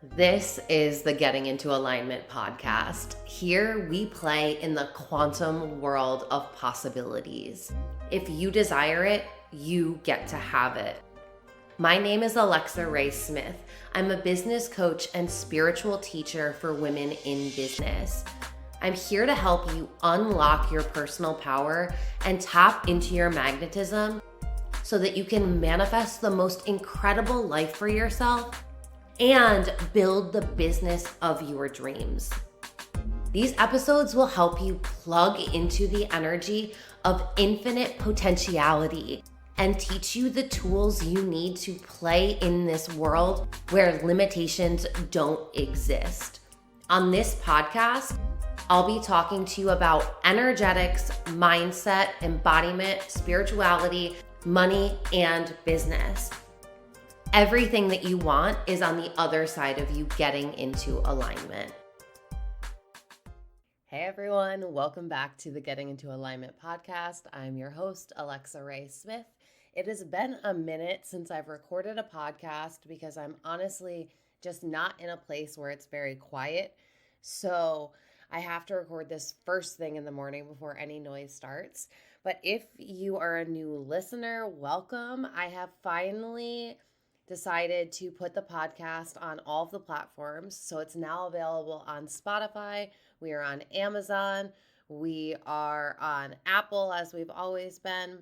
This is the Getting Into Alignment podcast. Here we play in the quantum world of possibilities. If you desire it, you get to have it. My name is Alexa Ray Smith. I'm a business coach and spiritual teacher for women in business. I'm here to help you unlock your personal power and tap into your magnetism so that you can manifest the most incredible life for yourself and build the business of your dreams. These episodes will help you plug into the energy of infinite potentiality and teach you the tools you need to play in this world where limitations don't exist. On this podcast, I'll be talking to you about energetics, mindset, embodiment, spirituality, money, and business. Everything that you want is on the other side of you getting into alignment. Hey everyone, welcome back to the Getting Into Alignment podcast. I'm your host, Alexa Ray Smith. It has been a minute since I've recorded a podcast because I'm honestly just not in a place where it's very quiet. So I have to record this first thing in the morning before any noise starts. But if you are a new listener, welcome. I have finally decided to put the podcast on all of the platforms. So it's now available on Spotify. We are on Amazon. We are on Apple, as we've always been.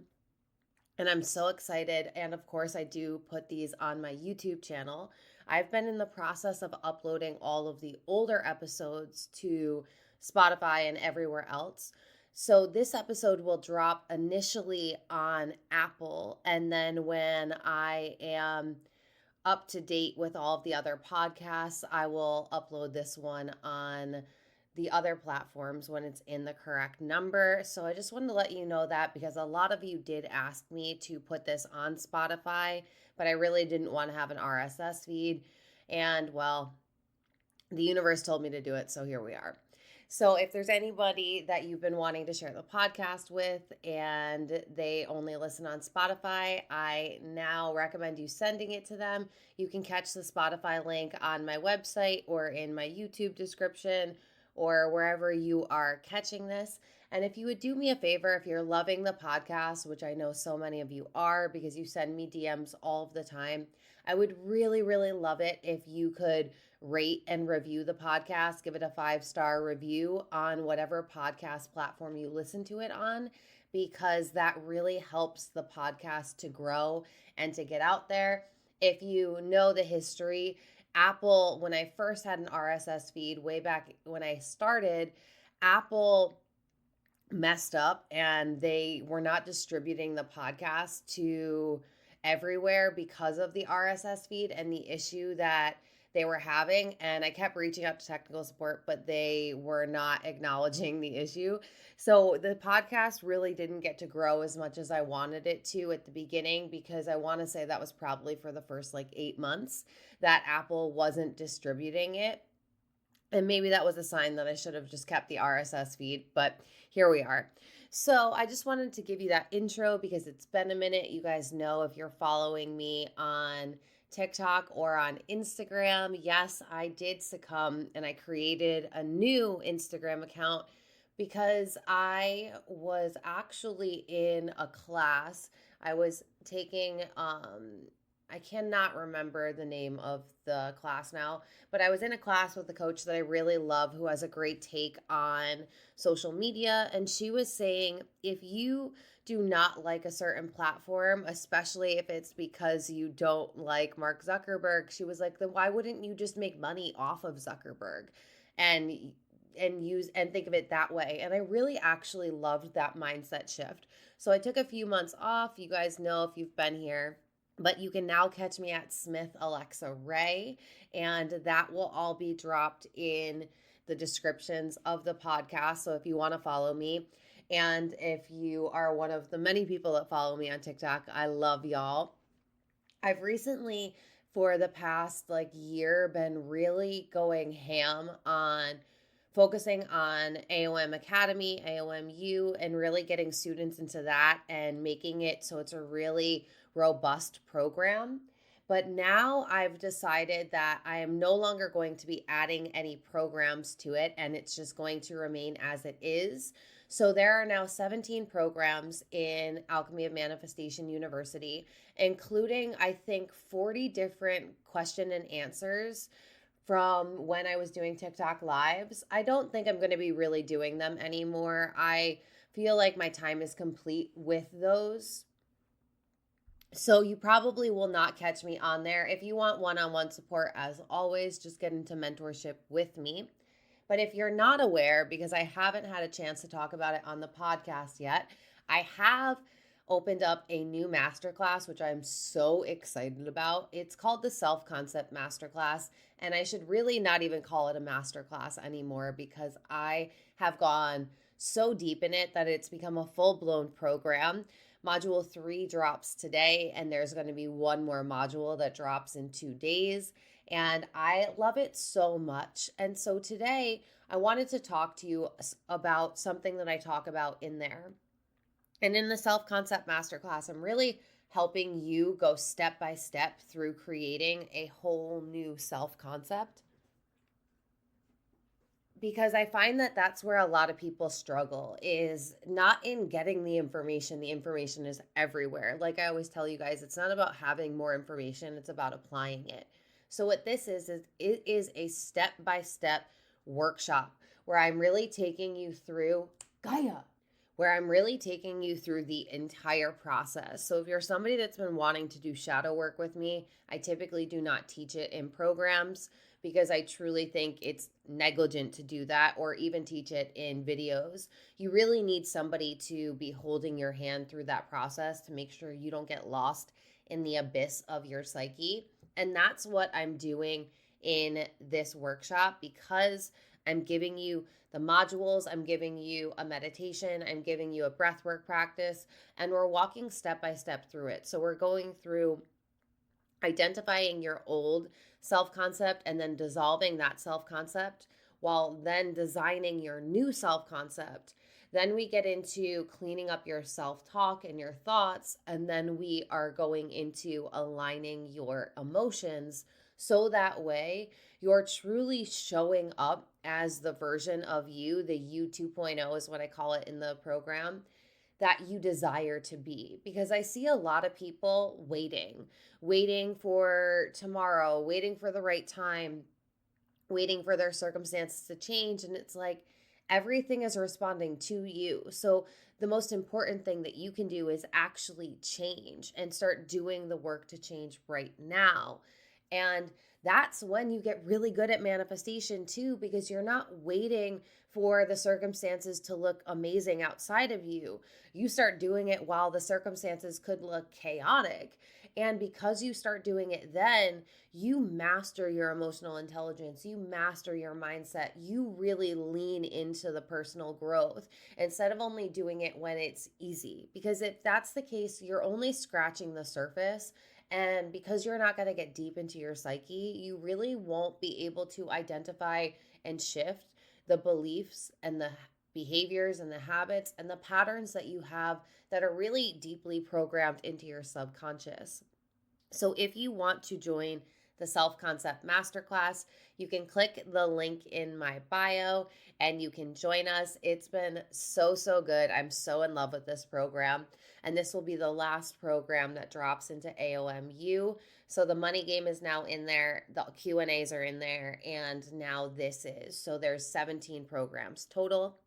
And I'm so excited. And of course, I do put these on my YouTube channel. I've been in the process of uploading all of the older episodes to Spotify and everywhere else. So this episode will drop initially on Apple. And then when I am up to date with all of the other podcasts, I will upload this one on the other platforms when it's in the correct number. So I just wanted to let you know that because a lot of you did ask me to put this on Spotify, but I really didn't want to have an RSS feed. And well, the universe told me to do it, so here we are. So if there's anybody that you've been wanting to share the podcast with and they only listen on Spotify, I now recommend you sending it to them. You can catch the Spotify link on my website or in my YouTube description or wherever you are catching this. And if you would do me a favor, if you're loving the podcast, which I know so many of you are because you send me DMs all of the time, I would really, really love it if you could rate and review the podcast, give it a 5-star review on whatever podcast platform you listen to it on, because that really helps the podcast to grow and to get out there. If you know the history, Apple, when I first had an RSS feed way back when I started, Apple messed up and they were not distributing the podcast to everywhere because of the RSS feed and the issue that they were having. And I kept reaching out to technical support, but they were not acknowledging the issue. So the podcast really didn't get to grow as much as I wanted it to at the beginning, because I want to say that was probably for the first 8 months that Apple wasn't distributing it. And maybe that was a sign that I should have just kept the RSS feed, but here we are. So I just wanted to give you that intro because it's been a minute. You guys know, if you're following me on TikTok or on Instagram, yes, I did succumb and I created a new Instagram account because I was actually in a class. I was taking, I cannot remember the name of the class now, but I was in a class with a coach that I really love who has a great take on social media. And she was saying, if you do not like a certain platform, especially if it's because you don't like Mark Zuckerberg, she was like, then why wouldn't you just make money off of Zuckerberg and use and think of it that way? And I really actually loved that mindset shift. So I took a few months off. You guys know if you've been here. But you can now catch me at Smith Alexa Ray, and that will all be dropped in the descriptions of the podcast. So if you want to follow me, and if you are one of the many people that follow me on TikTok, I love y'all. I've recently, for the past year, been really going ham on focusing on AOM Academy, AOMU, and really getting students into that and making it so it's a really robust program, But now I've decided that I am no longer going to be adding any programs to it, and it's just going to remain as it is. So there are now 17 programs in Alchemy of Manifestation University, including, I think, 40 different question and answers from when I was doing TikTok lives. I don't think I'm going to be really doing them anymore. I feel like my time is complete with those. So you probably will not catch me on there. If you want one-on-one support, as always, just get into mentorship with me. But if you're not aware, because I haven't had a chance to talk about it on the podcast yet, I have opened up a new masterclass, which I'm so excited about. It's called the Self-Concept Masterclass, and I should really not even call it a masterclass anymore because I have gone so deep in it that it's become a full-blown program. Module 3 drops today, and there's going to be one more module that drops in 2 days. And I love it so much. And so today I wanted to talk to you about something that I talk about in there. And in the Self-Concept Masterclass, I'm really helping you go step by step through creating a whole new self-concept. Because I find that that's where a lot of people struggle, is not in getting the information. The information is everywhere. Like I always tell you guys, it's not about having more information, it's about applying it. So what this is it is a step-by-step workshop where I'm really taking you through the entire process. So if you're somebody that's been wanting to do shadow work with me, I typically do not teach it in programs because I truly think it's negligent to do that or even teach it in videos. You really need somebody to be holding your hand through that process to make sure you don't get lost in the abyss of your psyche. And that's what I'm doing in this workshop, because I'm giving you the modules, I'm giving you a meditation, I'm giving you a breathwork practice, and we're walking step by step through it. So we're going through identifying your old self-concept and then dissolving that self-concept while then designing your new self-concept. Then we get into cleaning up your self-talk and your thoughts, and then we are going into aligning your emotions so that way you're truly showing up as the version of you, the you 2.0 is what I call it in the program, that you desire to be. Because I see a lot of people waiting for tomorrow, waiting for the right time, waiting for their circumstances to change. And it's like everything is responding to you. So the most important thing that you can do is actually change and start doing the work to change right now. And that's when you get really good at manifestation too, because you're not waiting for the circumstances to look amazing outside of you. You start doing it while the circumstances could look chaotic. And because you start doing it then, you master your emotional intelligence, you master your mindset, you really lean into the personal growth instead of only doing it when it's easy. Because if that's the case, you're only scratching the surface. And because you're not going to get deep into your psyche, you really won't be able to identify and shift the beliefs and the behaviors and the habits and the patterns that you have that are really deeply programmed into your subconscious. So if you want to join the Self-Concept Masterclass, you can click the link in my bio and you can join us. It's been so good. I'm so in love with this program. And this will be the last program that drops into AOMU. So the money game is now in there. The Q&As are in there. And now this is. So there's 17 programs total.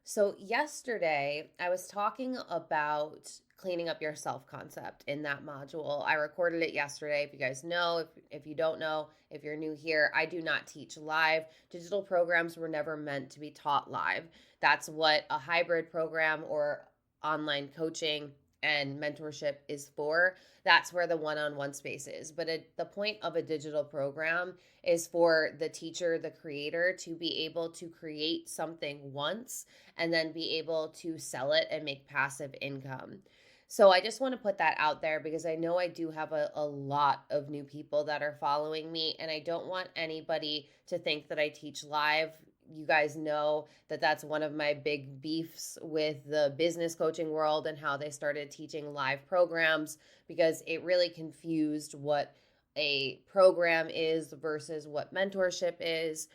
So yesterday, I was talking about cleaning up your self-concept in that module. I recorded it yesterday. If you guys know, if you don't know, if you're new here, I do not teach live. Digital programs were never meant to be taught live. That's what a hybrid program or online coaching and mentorship is for. That's where the one-on-one space is. But the point of a digital program is for the teacher, the creator, to be able to create something once and then be able to sell it and make passive income. So I just want to put that out there because I know I do have a lot of new people that are following me, and I don't want anybody to think that I teach live. you guys know that that's one of my big beefs with the business coaching world and how they started teaching live programs, because it really confused what a program is versus what mentorship is.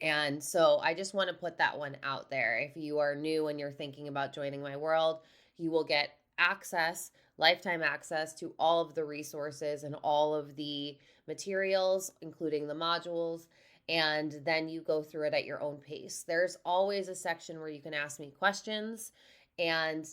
And so I just want to put that one out there. If you are new and you're thinking about joining my world, you will get access, lifetime access to all of the resources and all of the materials, including the modules. And then you go through it at your own pace. There's always a section where you can ask me questions. And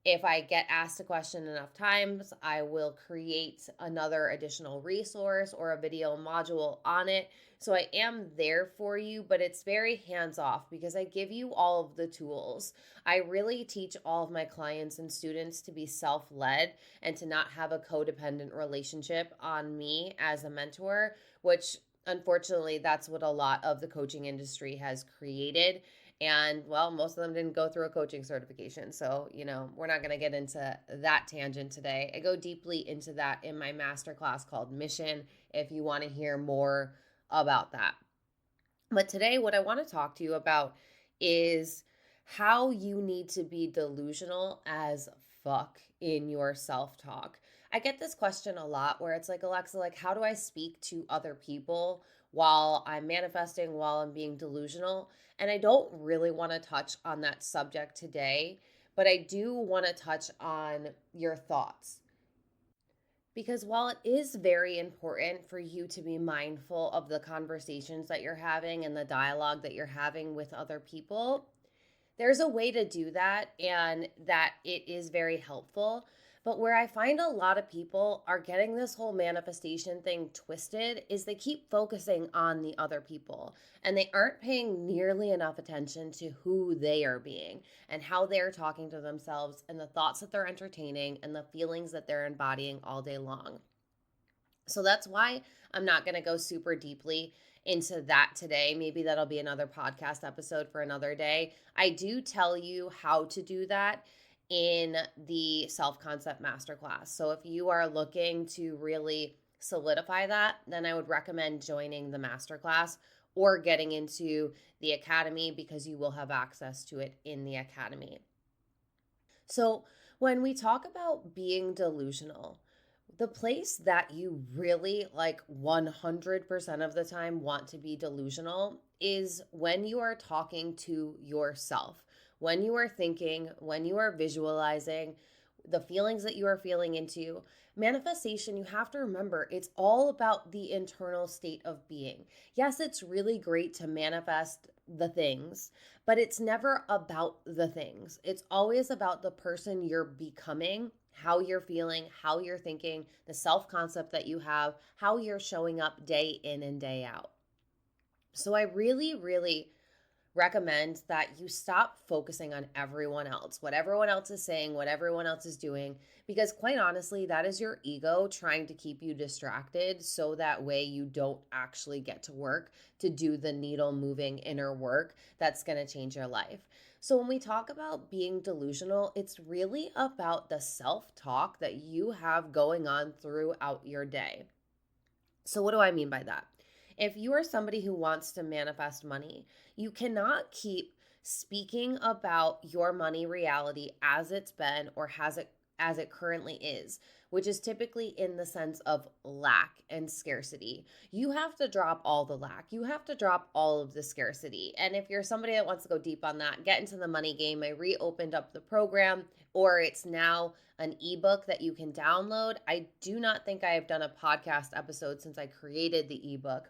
if I get asked a question enough times, I will create another additional resource or a video module on it. So I am there for you, but it's very hands off because I give you all of the tools. I really teach all of my clients and students to be self led and to not have a codependent relationship on me as a mentor, which unfortunately, that's what a lot of the coaching industry has created. And well, most of them didn't go through a coaching certification. So, we're not going to get into that tangent today. I go deeply into that in my masterclass called Mission if you want to hear more about that. But today, what I want to talk to you about is how you need to be delusional as fuck in your self talk. I get this question a lot where it's like, Alexa, like, how do I speak to other people while I'm manifesting, while I'm being delusional? And I don't really want to touch on that subject today, but I do want to touch on your thoughts. Because while it is very important for you to be mindful of the conversations that you're having and the dialogue that you're having with other people, there's a way to do that and that it is very helpful. But where I find a lot of people are getting this whole manifestation thing twisted is they keep focusing on the other people and they aren't paying nearly enough attention to who they are being and how they're talking to themselves and the thoughts that they're entertaining and the feelings that they're embodying all day long. So that's why I'm not going to go super deeply into that today. Maybe that'll be another podcast episode for another day. I do tell you how to do that in the self concept masterclass. So if you are looking to really solidify that, then I would recommend joining the masterclass or getting into the academy because you will have access to it in the academy. So when we talk about being delusional, the place that you really 100% of the time want to be delusional is when you are talking to yourself, when you are thinking, when you are visualizing the feelings that you are feeling into. Manifestation, you have to remember, it's all about the internal state of being. Yes, it's really great to manifest the things, but it's never about the things. It's always about the person you're becoming, how you're feeling, how you're thinking, the self concept that you have, how you're showing up day in and day out. So I really, really recommend that you stop focusing on everyone else, what everyone else is saying, what everyone else is doing, because quite honestly, that is your ego trying to keep you distracted so that way you don't actually get to work to do the needle moving inner work that's going to change your life. So when we talk about being delusional, it's really about the self-talk that you have going on throughout your day. So what do I mean by that? If you are somebody who wants to manifest money, you cannot keep speaking about your money reality as it's been or as it currently is, which is typically in the sense of lack and scarcity. You have to drop all the lack. You have to drop all of the scarcity. And if you're somebody that wants to go deep on that, get into the money game, I reopened up the program, or it's now an ebook that you can download. I do not think I have done a podcast episode since I created the ebook.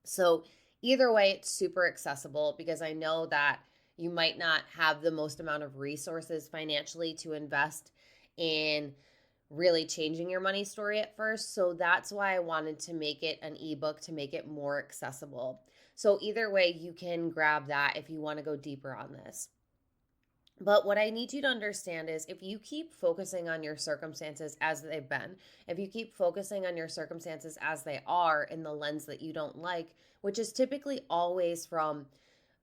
So either way, it's super accessible because I know that you might not have the most amount of resources financially to invest in really changing your money story at first. So that's why I wanted to make it an ebook to make it more accessible. So either way, you can grab that if you want to go deeper on this. But what I need you to understand is if you keep focusing on your circumstances as they've been, if you keep focusing on your circumstances as they are in the lens that you don't like, which is typically always from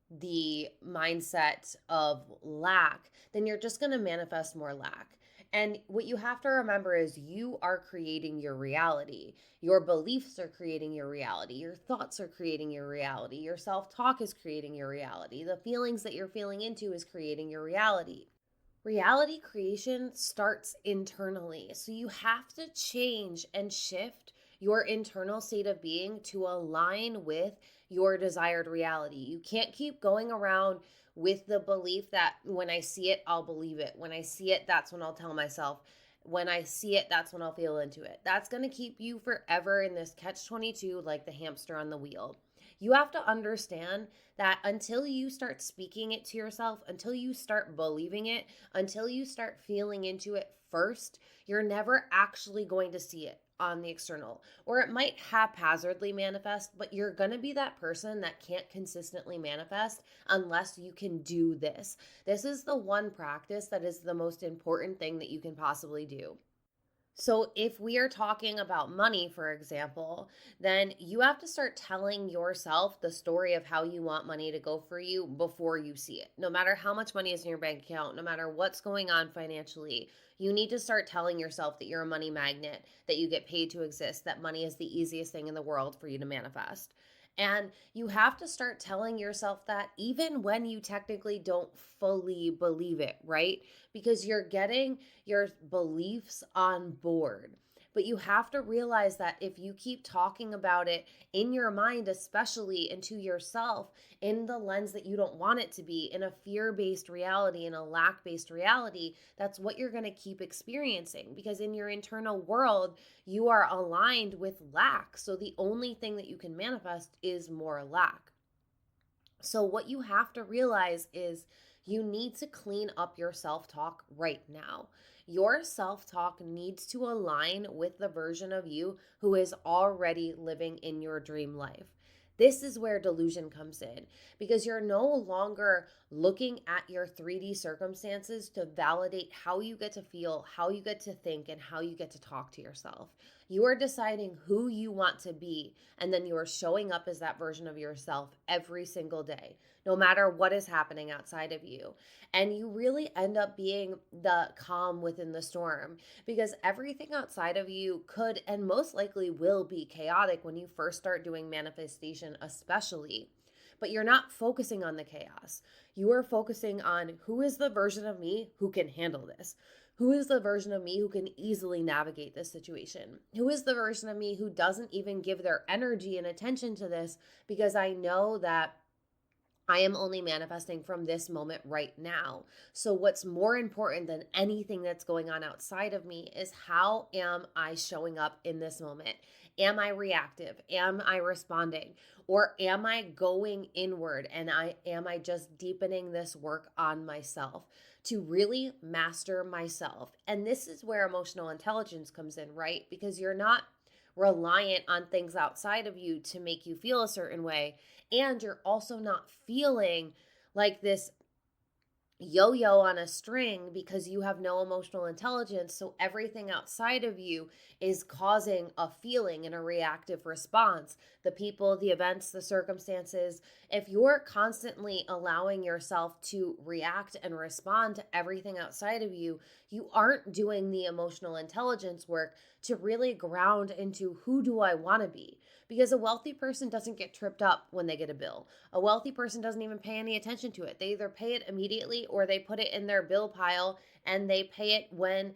the mindset of lack, then you're just going to manifest more lack. And what you have to remember is you are creating your reality. Your beliefs are creating your reality. Your thoughts are creating your reality. Your self talk is creating your reality. The feelings that you're feeling into is creating your reality. Reality creation starts internally. So you have to change and shift your internal state of being to align with your desired reality. You can't keep going around with the belief that when I see it, I'll believe it. When I see it, that's when I'll tell myself. When I see it, that's when I'll feel into it. That's going to keep you forever in this catch 22, like the hamster on the wheel. You have to understand that until you start speaking it to yourself, until you start believing it, until you start feeling into it first, you're never actually going to see it on the external. Or it might haphazardly manifest, but you're going to be that person that can't consistently manifest unless you can do this. This is the one practice that is the most important thing that you can possibly do. So, if we are talking about money, for example, then you have to start telling yourself the story of how you want money to go for you before you see it. No matter how much money is in your bank account, no matter what's going on financially, you need to start telling yourself that you're a money magnet, that you get paid to exist, that money is the easiest thing in the world for you to manifest. And you have to start telling yourself that even when you technically don't fully believe it, right? Because you're getting your beliefs on board. But you have to realize that if you keep talking about it in your mind, especially and to yourself, in the lens that you don't want it to be, in a fear based reality, in a lack based reality, that's what you're going to keep experiencing. Because in your internal world, you are aligned with lack. So the only thing that you can manifest is more lack. So, what you have to realize is you need to clean up your self talk right now. Your self talk needs to align with the version of you who is already living in your dream life. This is where delusion comes in because you're no longer looking at your 3D circumstances to validate how you get to feel, how you get to think, and how you get to talk to yourself. You are deciding who you want to be, and then you are showing up as that version of yourself every single day, no matter what is happening outside of you. And you really end up being the calm within the storm because everything outside of you could and most likely will be chaotic when you first start doing manifestation, especially. But you're not focusing on the chaos. You are focusing on who is the version of me who can handle this. Who is the version of me who can easily navigate this situation? Who is the version of me who doesn't even give their energy and attention to this because I know that I am only manifesting from this moment right now. So, what's more important than anything that's going on outside of me is how am I showing up in this moment? Am I reactive? Am I responding? Or am I going inward and am I just deepening this work on myself to really master myself? And this is where emotional intelligence comes in, right? Because you're not reliant on things outside of you to make you feel a certain way. And you're also not feeling like this yo-yo on a string because you have no emotional intelligence. So everything outside of you is causing a feeling and a reactive response. The people, the events, the circumstances. If you're constantly allowing yourself to react and respond to everything outside of you, you aren't doing the emotional intelligence work to really ground into who do I want to be? Because a wealthy person doesn't get tripped up when they get a bill. A wealthy person doesn't even pay any attention to it. They either pay it immediately or they put it in their bill pile and they pay it when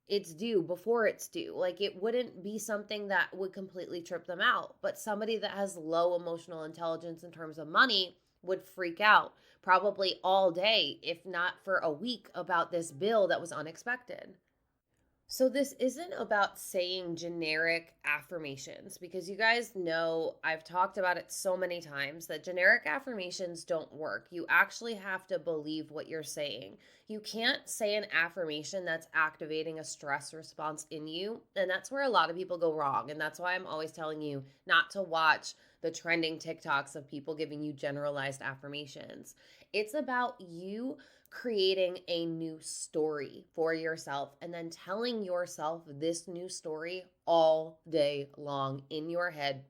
it's due, before it's due. Like it wouldn't be something that would completely trip them out. But somebody that has low emotional intelligence in terms of money would freak out probably all day, if not for a week, about this bill that was unexpected. So, this isn't about saying generic affirmations because you guys know I've talked about it so many times that generic affirmations don't work. You actually have to believe what you're saying. You can't say an affirmation that's activating a stress response in you. And that's where a lot of people go wrong. And that's why I'm always telling you not to watch the trending TikToks of people giving you generalized affirmations. It's about you creating a new story for yourself and then telling yourself this new story all day long in your head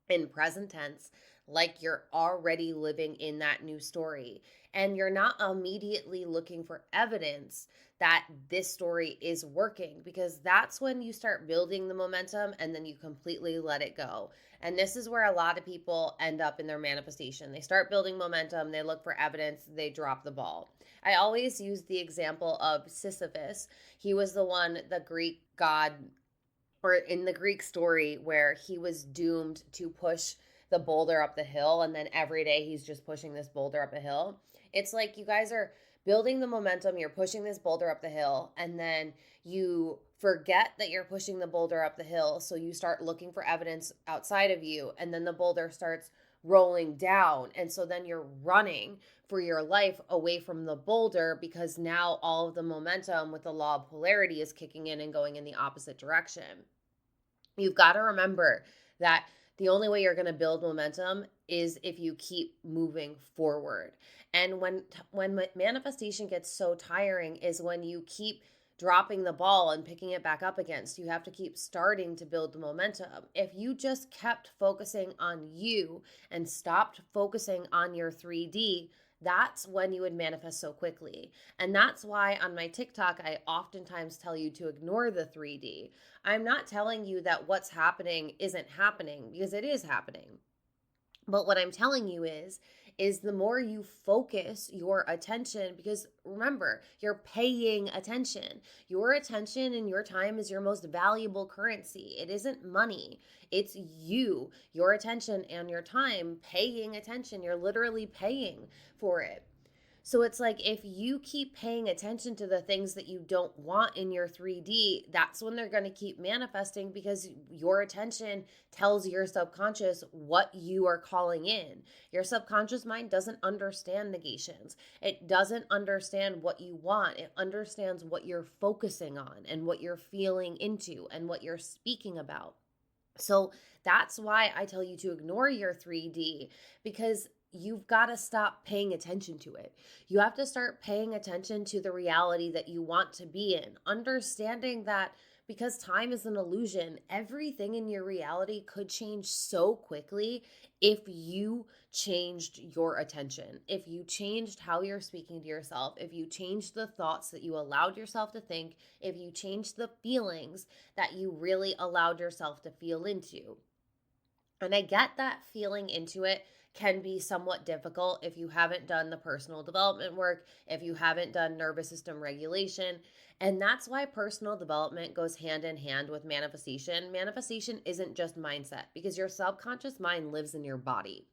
in present tense, like you're already living in that new story. And you're not immediately looking for evidence that this story is working, because that's when you start building the momentum and then you completely let it go. And this is where a lot of people end up in their manifestation. They start building momentum, they look for evidence, they drop the ball. I always use the example of Sisyphus. He was the one, the Greek god, or in the Greek story, where he was doomed to push the boulder up the hill, and then every day he's just pushing this boulder up a hill. It's like you guys are building the momentum, you're pushing this boulder up the hill, and then you forget that you're pushing the boulder up the hill, so you start looking for evidence outside of you, and then the boulder starts rolling down, and so then you're running for your life away from the boulder, because now all of the momentum with the law of polarity is kicking in and going in the opposite direction. You've got to remember that the only way you're going to build momentum is if you keep moving forward. And when manifestation gets so tiring is when you keep dropping the ball and picking it back up again. So you have to keep starting to build the momentum. If you just kept focusing on you and stopped focusing on your 3D, that's when you would manifest so quickly. And that's why on my TikTok, I oftentimes tell you to ignore the 3D. I'm not telling you that what's happening isn't happening, because it is happening. But what I'm telling you is the more you focus your attention, because remember, you're paying attention. Your attention and your time is your most valuable currency. It isn't money. It's you, your attention and your time paying attention. You're literally paying for it. So it's like if you keep paying attention to the things that you don't want in your 3D, that's when they're going to keep manifesting, because your attention tells your subconscious what you are calling in. Your subconscious mind doesn't understand negations. It doesn't understand what you want. It understands what you're focusing on and what you're feeling into and what you're speaking about. So that's why I tell you to ignore your 3D, because you've got to stop paying attention to it. You have to start paying attention to the reality that you want to be in, understanding that because time is an illusion, everything in your reality could change so quickly if you changed your attention, if you changed how you're speaking to yourself, if you changed the thoughts that you allowed yourself to think, if you changed the feelings that you really allowed yourself to feel into. And I get that feeling into it can be somewhat difficult if you haven't done the personal development work, if you haven't done nervous system regulation. And that's why personal development goes hand in hand with manifestation. Manifestation isn't just mindset, because your subconscious mind lives in your body.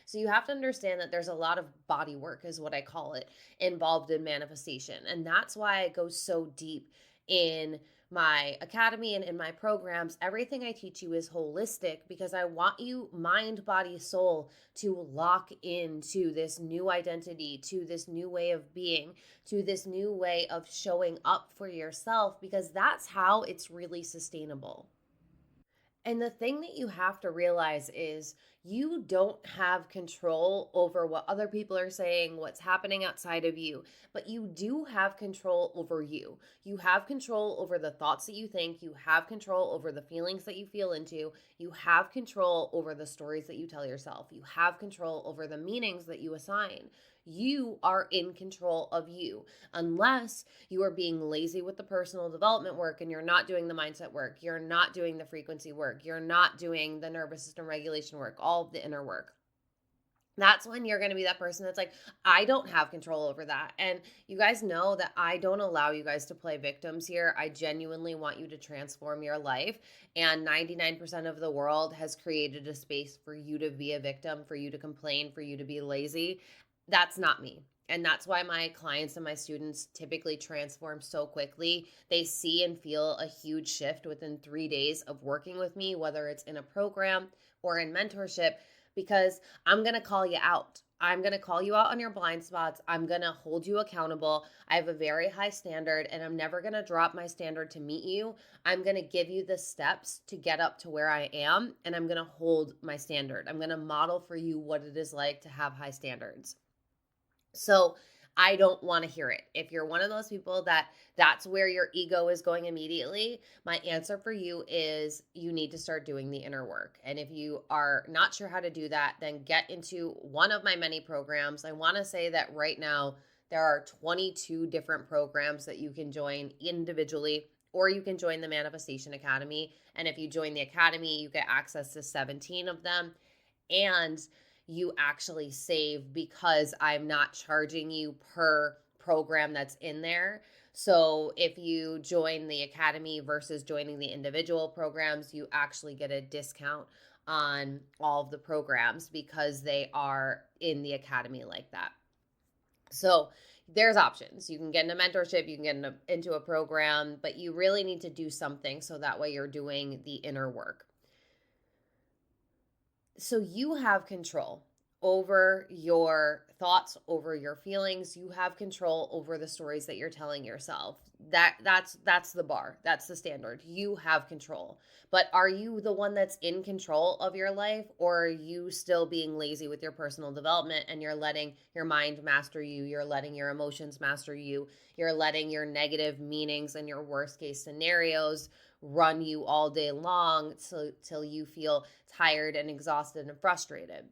So you have to understand that there's a lot of body work, is what I call it, involved in manifestation. And that's why I go so deep in my academy and in my programs. Everything I teach you is holistic, because I want you, mind, body, soul, to lock into this new identity, to this new way of being, to this new way of showing up for yourself, because that's how it's really sustainable. And the thing that you have to realize is you don't have control over what other people are saying, what's happening outside of you, but you do have control over you. You have control over the thoughts that you think, you have control over the feelings that you feel into, you have control over the stories that you tell yourself, you have control over the meanings that you assign. You are in control of you, unless you are being lazy with the personal development work and you're not doing the mindset work, you're not doing the frequency work, you're not doing the nervous system regulation work, all of the inner work. That's when you're going to be that person that's like, I don't have control over that. And you guys know that I don't allow you guys to play victims here. I genuinely want you to transform your life. And 99% of the world has created a space for you to be a victim, for you to complain, for you to be lazy. That's not me. And that's why my clients and my students typically transform so quickly. They see and feel a huge shift within 3 days of working with me, whether it's in a program or in mentorship, because I'm going to call you out. I'm going to call you out on your blind spots. I'm going to hold you accountable. I have a very high standard, and I'm never going to drop my standard to meet you. I'm going to give you the steps to get up to where I am, and I'm going to hold my standard. I'm going to model for you what it is like to have high standards. So I don't want to hear it. If you're one of those people that's where your ego is going immediately, my answer for you is you need to start doing the inner work. And if you are not sure how to do that, then get into one of my many programs. I want to say that right now there are 22 different programs that you can join individually, or you can join the Manifestation Academy. And if you join the Academy, you get access to 17 of them. And you actually save because I'm not charging you per program that's in there. So if you join the Academy versus joining the individual programs, you actually get a discount on all of the programs because they are in the Academy like that. So there's options. You can get into mentorship, you can get into a program, but you really need to do something so that way you're doing the inner work. So you have control over your thoughts, over your feelings. You have control over the stories that you're telling yourself. That's the bar. That's the standard. You have control. But are you the one that's in control of your life, or are you still being lazy with your personal development and you're letting your mind master you, you're letting your emotions master you, you're letting your negative meanings and your worst case scenarios run you all day long till you feel tired and exhausted and frustrated?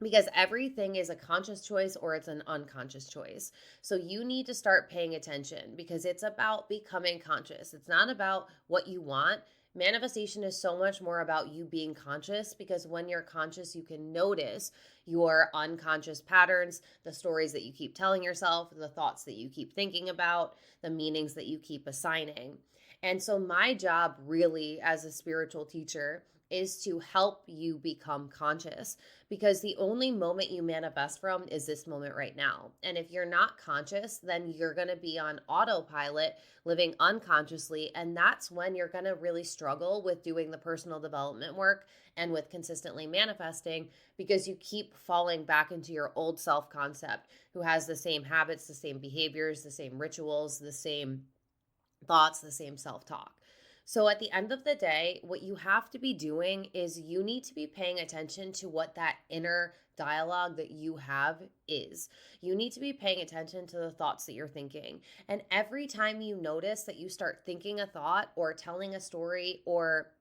Because everything is a conscious choice or it's an unconscious choice. So you need to start paying attention because it's about becoming conscious. It's not about what you want. Manifestation is so much more about you being conscious, because when you're conscious, you can notice your unconscious patterns, the stories that you keep telling yourself, the thoughts that you keep thinking about, the meanings that you keep assigning. And so my job really as a spiritual teacher is to help you become conscious, because the only moment you manifest from is this moment right now. And if you're not conscious, then you're going to be on autopilot, living unconsciously. And that's when you're going to really struggle with doing the personal development work and with consistently manifesting, because you keep falling back into your old self concept, who has the same habits, the same behaviors, the same rituals, the same thoughts, the same self talk. So at the end of the day, what you have to be doing is you need to be paying attention to what that inner dialogue that you have is. You need to be paying attention to the thoughts that you're thinking. And every time you notice that you start thinking a thought or telling a story or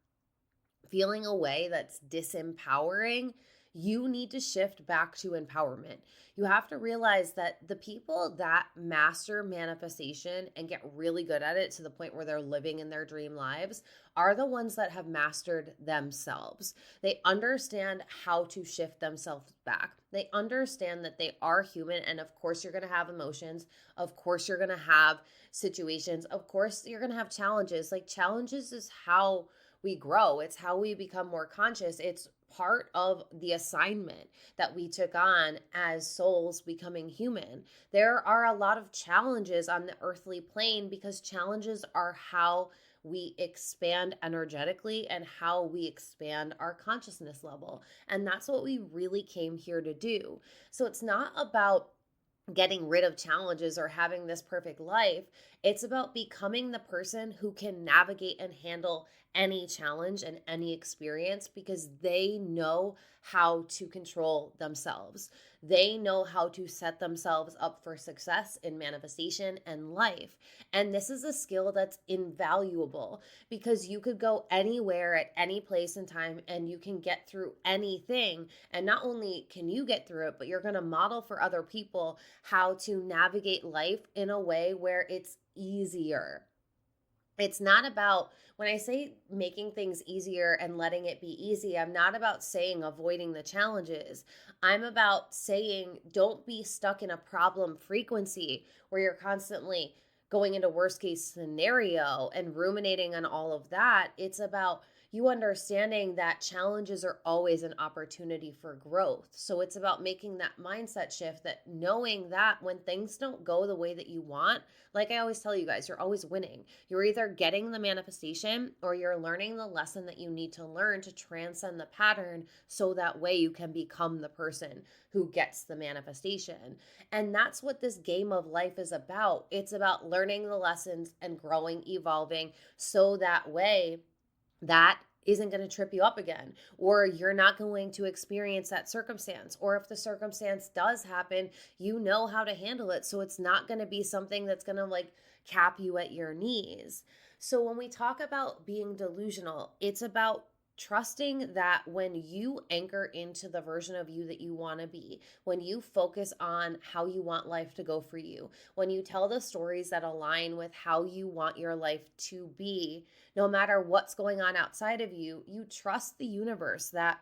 feeling a way that's disempowering, you need to shift back to empowerment. You have to realize that the people that master manifestation and get really good at it to the point where they're living in their dream lives are the ones that have mastered themselves. They understand how to shift themselves back. They understand that they are human, and of course you're going to have emotions. Of course you're going to have situations. Of course you're going to have challenges. Like, challenges is how we grow. It's how we become more conscious. It's part of the assignment that we took on as souls becoming human. There are a lot of challenges on the earthly plane because challenges are how we expand energetically and how we expand our consciousness level. And that's what we really came here to do. So it's not about getting rid of challenges or having this perfect life. It's about becoming the person who can navigate and handle any challenge and any experience, because they know how to control themselves. They know how to set themselves up for success in manifestation and life. And this is a skill that's invaluable, because you could go anywhere at any place in time and you can get through anything. And not only can you get through it, but you're going to model for other people how to navigate life in a way where it's easier. It's not about, when I say making things easier and letting it be easy, I'm not about saying avoiding the challenges. I'm about saying don't be stuck in a problem frequency where you're constantly going into worst case scenario and ruminating on all of that. It's about you understanding that challenges are always an opportunity for growth. So it's about making that mindset shift, that knowing that when things don't go the way that you want, like I always tell you guys, you're always winning. You're either getting the manifestation or you're learning the lesson that you need to learn to transcend the pattern, so that way you can become the person who gets the manifestation. And that's what this game of life is about. It's about learning the lessons and growing, evolving, so that way that isn't going to trip you up again, or you're not going to experience that circumstance. Or if the circumstance does happen, you know how to handle it. So it's not going to be something that's going to like cap you at your knees. So when we talk about being delusional, it's about trusting that when you anchor into the version of you that you want to be, when you focus on how you want life to go for you, when you tell the stories that align with how you want your life to be, no matter what's going on outside of you, you trust the universe that,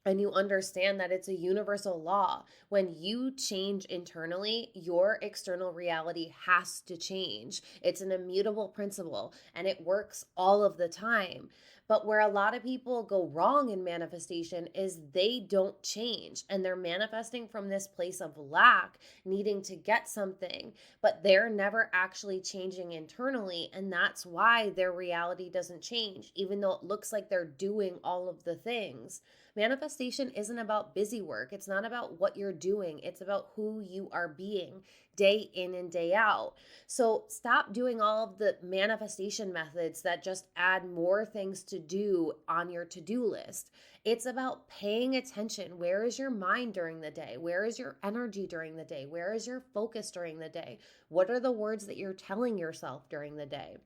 and you understand that it's a universal law. When you change internally, your external reality has to change. It's an immutable principle and it works all of the time. But where a lot of people go wrong in manifestation is they don't change and they're manifesting from this place of lack, needing to get something, but they're never actually changing internally. And that's why their reality doesn't change, even though it looks like they're doing all of the things. Manifestation isn't about busy work. It's not about what you're doing. It's about who you are being day in and day out. So stop doing all of the manifestation methods that just add more things to do on your to-do list. It's about paying attention. Where is your mind during the day? Where is your energy during the day? Where is your focus during the day? What are the words that you're telling yourself during the day?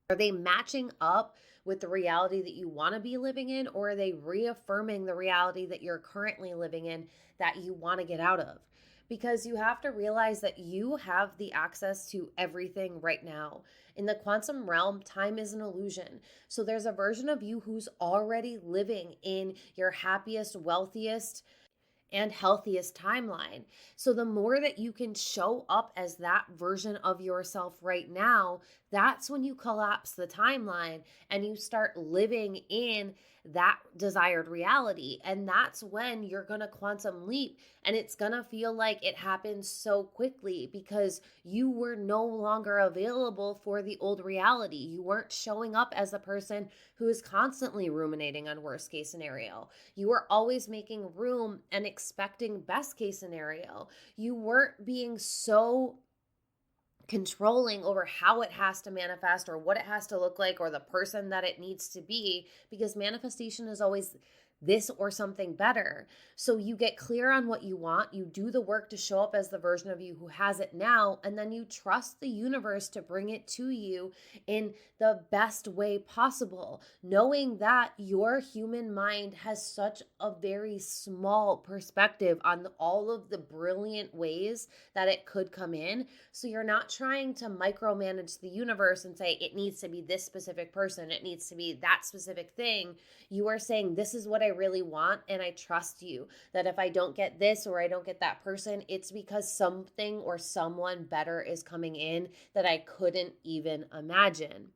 Are they matching up with the reality that you want to be living in, or are they reaffirming the reality that you're currently living in that you want to get out of? Because you have to realize that you have the access to everything right now. In the quantum realm, time is an illusion. So there's a version of you who's already living in your happiest, wealthiest, and healthiest timeline. So the more that you can show up as that version of yourself right now, that's when you collapse the timeline and you start living in that desired reality. And that's when you're going to quantum leap, and it's going to feel like it happened so quickly because you were no longer available for the old reality. You weren't showing up as the person who is constantly ruminating on worst case scenario. You were always making room and expecting best case scenario. You weren't being so controlling over how it has to manifest or what it has to look like or the person that it needs to be, because manifestation is always this or something better. So you get clear on what you want, you do the work to show up as the version of you who has it now, and then you trust the universe to bring it to you in the best way possible, knowing that your human mind has such a very small perspective on all of the brilliant ways that it could come in. So you're not trying to micromanage the universe and say it needs to be this specific person, it needs to be that specific thing. You are saying, this is what I really want, and I trust you that if I don't get this or I don't get that person, it's because something or someone better is coming in that I couldn't even imagine.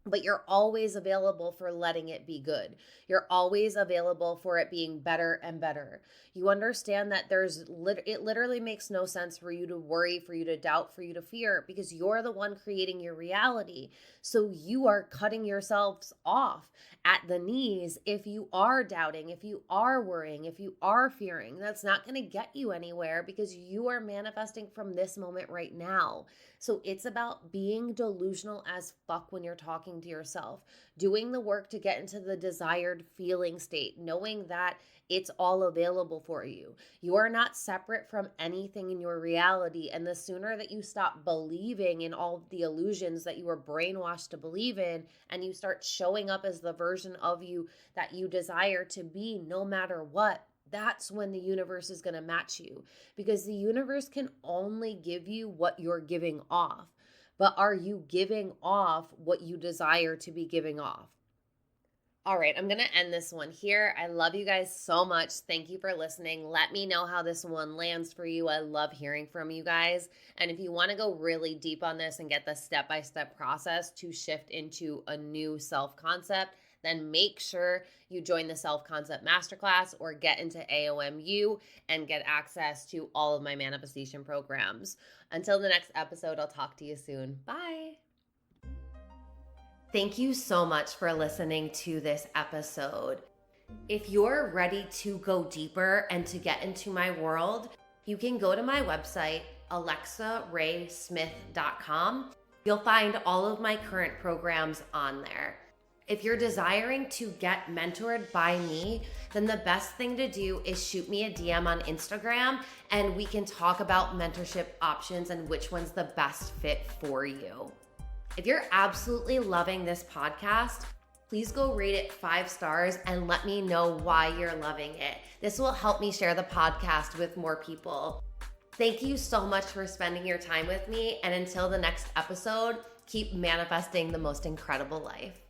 But you're always available for letting it be good. You're always available for it being better and better. You understand that it literally makes no sense for you to worry, for you to doubt, for you to fear, because you're the one creating your reality. So you are cutting yourselves off at the knees if you are doubting, if you are worrying, if you are fearing. That's not going to get you anywhere because you are manifesting from this moment right now. So it's about being delusional as fuck when you're talking to yourself, doing the work to get into the desired feeling state, knowing that it's all available for you. You are not separate from anything in your reality. And the sooner that you stop believing in all of the illusions that you were brainwashed to believe in, and you start showing up as the version of you that you desire to be no matter what, that's when the universe is going to match you, because the universe can only give you what you're giving off. But are you giving off what you desire to be giving off? All right, I'm going to end this one here. I love you guys so much. Thank you for listening. Let me know how this one lands for you. I love hearing from you guys. And if you want to go really deep on this and get the step-by-step process to shift into a new self-concept, then make sure you join the Self-Concept Masterclass or get into AOMU and get access to all of my manifestation programs. Until the next episode, I'll talk to you soon. Bye. Thank you so much for listening to this episode. If you're ready to go deeper and to get into my world, you can go to my website, alexaraysmith.com. You'll find all of my current programs on there. If you're desiring to get mentored by me, then the best thing to do is shoot me a DM on Instagram and we can talk about mentorship options and which one's the best fit for you. If you're absolutely loving this podcast, please go rate it 5 stars and let me know why you're loving it. This will help me share the podcast with more people. Thank you so much for spending your time with me. And until the next episode, keep manifesting the most incredible life.